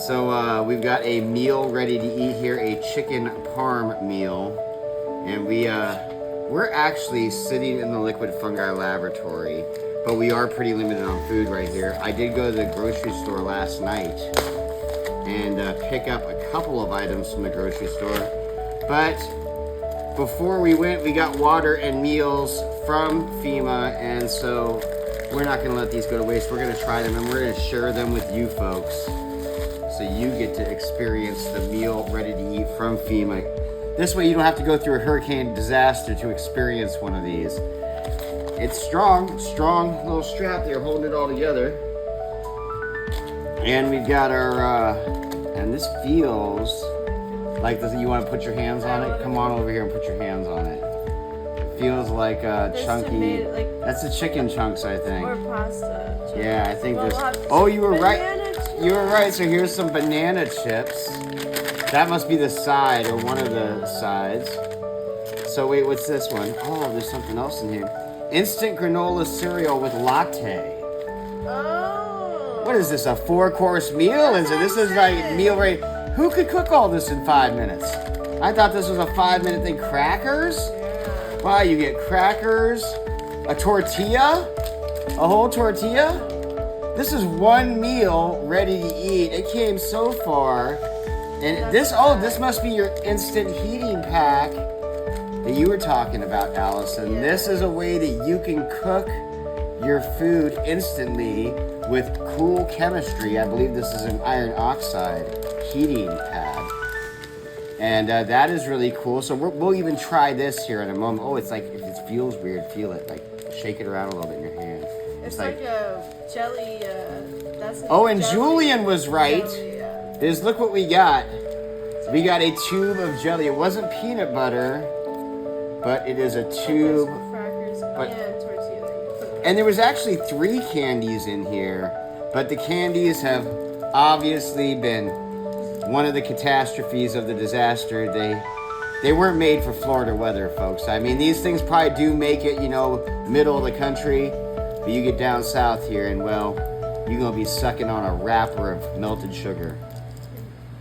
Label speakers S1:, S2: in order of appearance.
S1: We've got a meal ready to eat here, a chicken parm meal. And we're actually sitting in the liquid fungi laboratory, but we are pretty limited on food right here. I did go to the grocery store last night and pick up a couple of items from the grocery store. But before we went, we got water and meals from FEMA, and so we're not gonna let these go to waste. We're gonna try them and we're gonna share them with you folks, so you get to experience the meal ready to eat from FEMA. This way you don't have to go through a hurricane disaster to experience one of these. It's strong little strap there holding it all together. And we've got our, and this feels like this. You want to put your hands on it? Come on over here and put your hands on it. It feels like chunky. That's the chicken chunks, I think.
S2: Or pasta. Chunks.
S1: Yeah, I think there's. Oh, you were right. You were right. So here's some banana chips. That must be the side or one of the sides. So wait, what's this one? Oh, there's something else in here. Instant granola cereal with latte.
S2: Oh.
S1: What is this, a 4-course meal? This is like meal ready. Who could cook all this in 5 minutes? I thought this was a 5-minute thing. Crackers?
S2: Yeah.
S1: Wow, you get crackers, a tortilla, a whole tortilla. This is one meal ready to eat. It came so far. And this must be your instant heating pack that you were talking about, Allison.
S2: Yeah.
S1: This is a way that you can cook your food instantly with cool chemistry. I believe this is an iron oxide heating pad. And that is really cool. So we'll even try this here in a moment. Oh, it's like, if it feels weird, feel it. Like, shake it around a little bit in your hand.
S2: It's like a jelly.
S1: And jelly. Julian was right.
S2: Jelly, yeah.
S1: Look what we got. We got a tube of jelly. It wasn't peanut butter, but it is a tube.
S2: Crackers and tortilla.
S1: And there was actually 3 candies in here, but the candies have obviously been one of the catastrophes of the disaster. They weren't made for Florida weather, folks. I mean, these things probably do make it, middle of the country, but you get down south here and, well, you're going to be sucking on a wrapper of melted sugar.